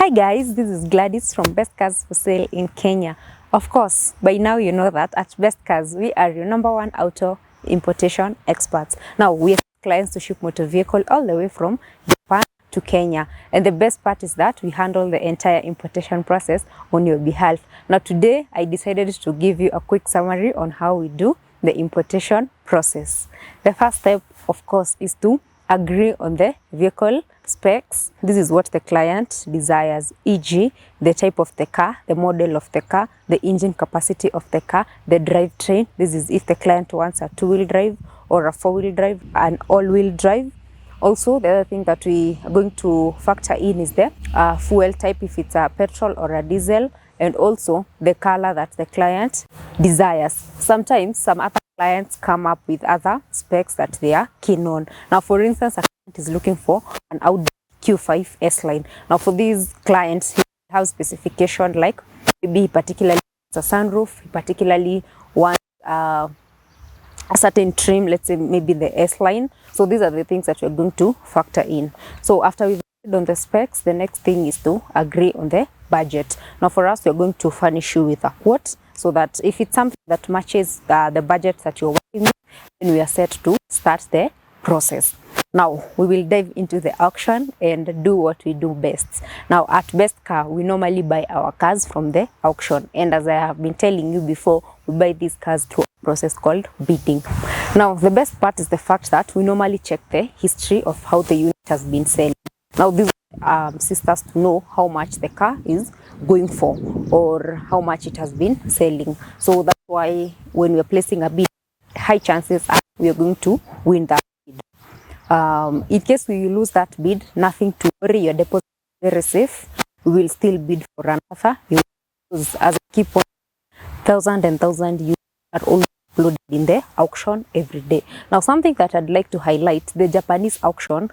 Hi guys, this is Gladys from Best Cars for Sale in Kenya. Of course, by now you know that at Best Cars, we are your #1 auto importation experts. Now, we have clients to ship motor vehicle all the way from Japan to Kenya. And the best part is that we handle the entire importation process on your behalf. Now, today, I decided to give you a quick summary on how we do the importation process. The first step, of course, is to agree on the vehicle specs. This is what the client desires, e.g. the type of the car, the model of the car, the engine capacity of the car, the drivetrain. This is if the client wants a 2-wheel drive or a 4-wheel drive, an all-wheel drive. Also, the other thing that we are going to factor in is the fuel type, if it's a petrol or a diesel, and also the color that the client desires. Sometimes some other clients come up with other specs that they are keen on. Now, for instance, a client is looking for an Audi Q5 S-Line. Now, for these clients, he have specification like maybe particularly a sunroof, particularly wants a certain trim, let's say maybe the S-Line. So these are the things that we're going to factor in. So after we've agreed on the specs, the next thing is to agree on the budget. Now for us, we're going to furnish you with a quote, so that if it's something that matches the budget that you're working with, then we are set to start the process. Now we will dive into the auction and do what we do best. Now at Best Car, we normally buy our cars from the auction, and as I have been telling you before, we buy these cars through a process called bidding. Now the best part is the fact that we normally check the history of how the unit has been selling. Now this assists us to know how much the car is going for or how much it has been selling. So that's why when we are placing a bid, high chances are we are going to win that bid. In case we lose that bid, nothing to worry, your deposit is very safe. We will still bid for another unit, because as I keep on, thousands and thousands units are always uploaded in the auction every day. Now something that I'd like to highlight, the Japanese auction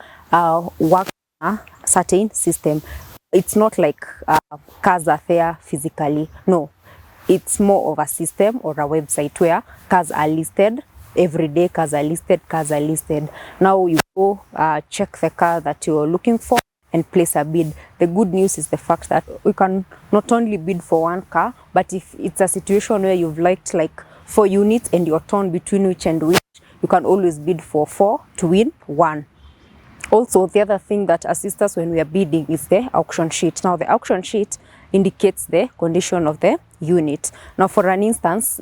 works on a certain system. It's not like cars are there physically. No, it's more of a system or a website where cars are listed every day. Cars are listed. Now you go check the car that you're looking for and place a bid. The good news is the fact that we can not only bid for one car, but if it's a situation where you've liked like 4 units and you're torn between which and which, you can always bid for 4 to win 1. Also, the other thing that assists us when we are bidding is the auction sheet. Now, the auction sheet indicates the condition of the unit. Now, for an instance,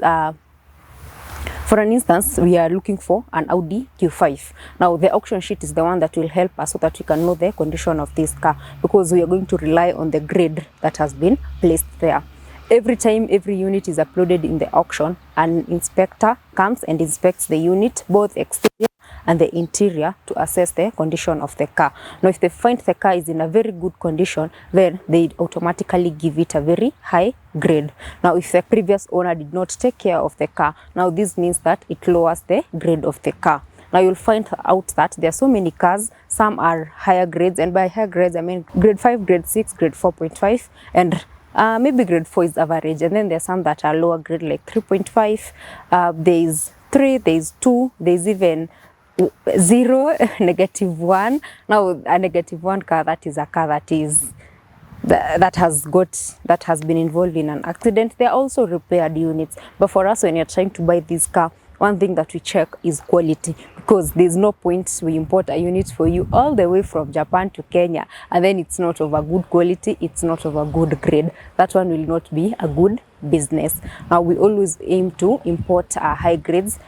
we are looking for an Audi Q5. Now, the auction sheet is the one that will help us so that we can know the condition of this car, because we are going to rely on the grade that has been placed there. Every time every unit is uploaded in the auction, an inspector comes and inspects the unit, both exterior and the interior, to assess the condition of the car. Now, if they find the car is in a very good condition, then they automatically give it a very high grade. Now, if the previous owner did not take care of the car, now this means that it lowers the grade of the car. Now, you'll find out that there are so many cars. Some are higher grades, and by higher grades, I mean grade 5, grade 6, grade 4.5, and maybe grade 4 is average. And then there's some that are lower grade, like 3.5. There's 3, there's 2, there's even 0, -1. Now, a -1 car, that is a car that has been involved in an accident. There are also repaired units. But for us, when you're trying to buy this car, one thing that we check is quality, because there's no point we import a unit for you all the way from Japan to Kenya and then it's not of a good quality, it's not of a good grade. That one will not be a good business. Now, we always aim to import high grades,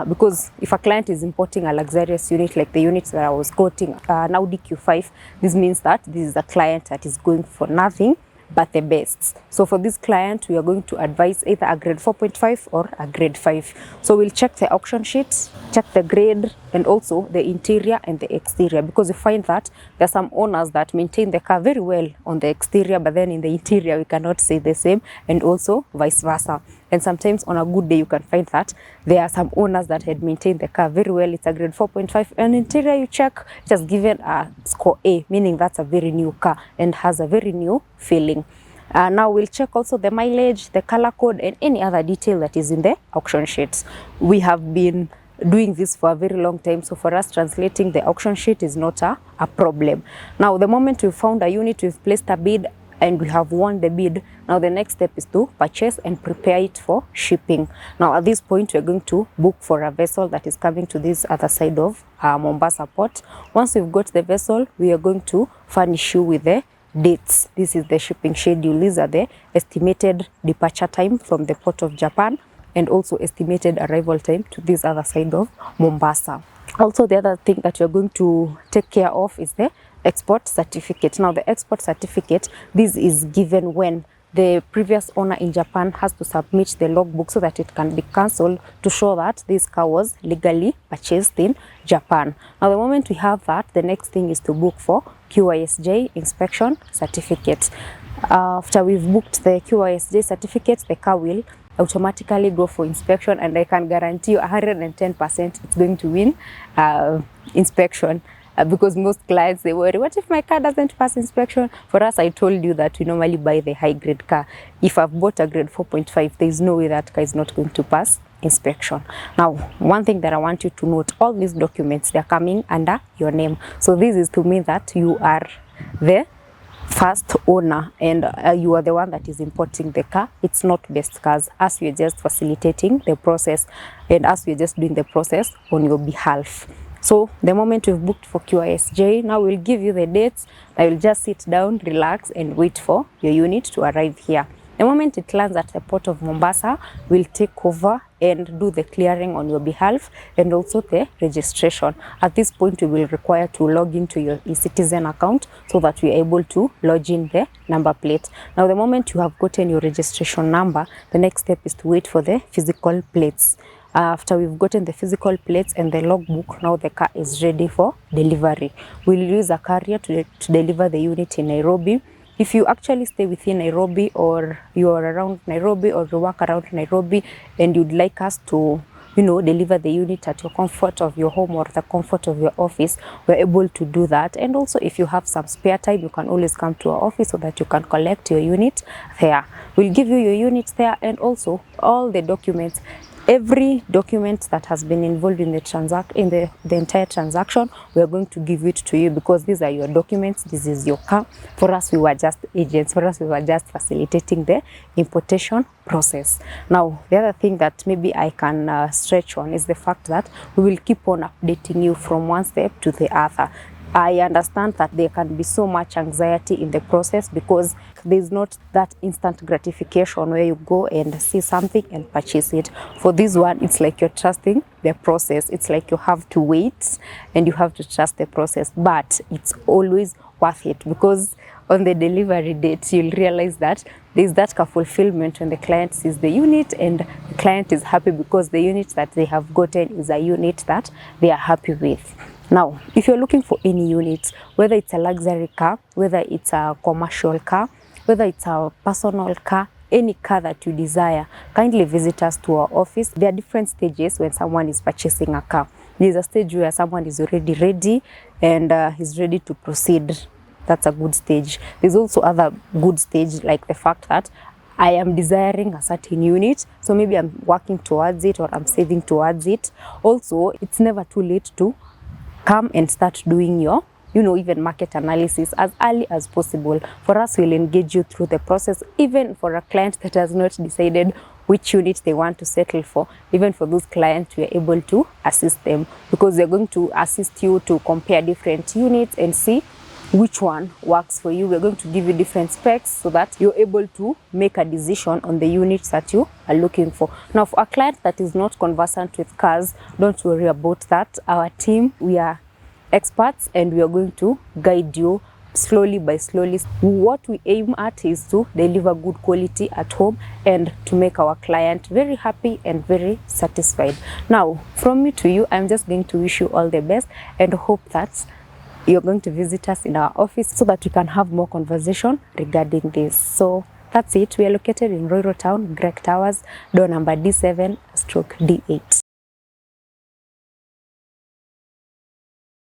because if a client is importing a luxurious unit like the units that I was quoting, an Audi Q5, this means that this is a client that is going for nothing but the best. So for this client, we are going to advise either a grade 4.5 or a grade 5. So we'll check the auction sheet, check the grade, and also the interior and the exterior, because we find that there are some owners that maintain the car very well on the exterior, but then in the interior we cannot say the same, and also vice versa. And sometimes on a good day, you can find that there are some owners that had maintained the car very well. It's a grade 4.5, and interior you check, it has given a score A, meaning that's a very new car and has a very new feeling. Now we'll check also the mileage, the color code, and any other detail that is in the auction sheets. We have been doing this for a very long time, so for us translating the auction sheet is not a problem. Now the moment we've found a unit, we've placed a bid and we have won the bid, now the next step is to purchase and prepare it for shipping. Now at this point we're going to book for a vessel that is coming to this other side of Mombasa port. Once we've got the vessel, we are going to furnish you with the dates. This is the shipping schedule. These are the estimated departure time from the port of Japan and also estimated arrival time to this other side of Mombasa. Also, the other thing that you're going to take care of is the export certificate. Now the export certificate, this is given when the previous owner in Japan has to submit the logbook so that it can be cancelled to show that this car was legally purchased in Japan. Now the moment we have that, the next thing is to book for QISJ inspection certificate. After we've booked the QISJ certificate, the car will automatically go for inspection, and I can guarantee you 110% it's going to win inspection. Because most clients, they worry, what if my car doesn't pass inspection? For us, I told you that we normally buy the high grade car. If I've bought a grade 4.5, there is no way that car is not going to pass inspection. Now, one thing that I want you to note, all these documents, they're coming under your name. So this is to mean that you are the first owner and you are the one that is importing the car. It's not Best Cars, as we are just facilitating the process and as we are just doing the process on your behalf. So the moment we've booked for QISJ, now we'll give you the dates. I will just sit down, relax and wait for your unit to arrive here. The moment it lands at the port of Mombasa, we'll take over and do the clearing on your behalf and also the registration. At this point, we will require to log into your eCitizen account so that we are able to lodge in the number plate. Now, the moment you have gotten your registration number, the next step is to wait for the physical plates. After we've gotten the physical plates and the logbook, now the car is ready for delivery. We'll use a carrier to deliver the unit in Nairobi. If you actually stay within Nairobi, or you are around Nairobi, or you work around Nairobi and you'd like us to, deliver the unit at your comfort of your home or the comfort of your office, we're able to do that. And also, if you have some spare time, you can always come to our office so that you can collect your unit there. We'll give you your unit there and also all the documents. Every document that has been involved in the entire transaction, we are going to give it to you because these are your documents. This is your car. For us, we were just agents. For us, we were just facilitating the importation process. Now, the other thing that maybe I can stretch on is the fact that we will keep on updating you from one step to the other. I understand that there can be so much anxiety in the process because there's not that instant gratification where you go and see something and purchase it. For this one, it's like you're trusting the process. It's like you have to wait and you have to trust the process, but it's always worth it because on the delivery date, you'll realize that there's that fulfillment when the client sees the unit and the client is happy because the unit that they have gotten is a unit that they are happy with. Now, if you're looking for any units, whether it's a luxury car, whether it's a commercial car, whether it's a personal car, any car that you desire, kindly visit us to our office. There are different stages when someone is purchasing a car. There's a stage where someone is already ready and is ready to proceed. That's a good stage. There's also other good stage, like the fact that I am desiring a certain unit, so maybe I'm working towards it or I'm saving towards it. Also, it's never too late to come and start doing your, even market analysis as early as possible. For us, we'll engage you through the process, even for a client that has not decided which unit they want to settle for. Even for those clients, we are able to assist them because we're going to assist you to compare different units and see which one works for you. We're going to give you different specs so that you're able to make a decision on the units that you are looking for. Now, for a client that is not conversant with cars, don't worry about that. Our team, we are experts and we are going to guide you slowly by slowly. What we aim at is to deliver good quality at home and to make our client very happy and very satisfied. Now, from me to you, I'm just going to wish you all the best and hope that you're going to visit us in our office so that we can have more conversation regarding this. So that's it. We are located in Ruiru town, Greek Towers, door number D7/D8.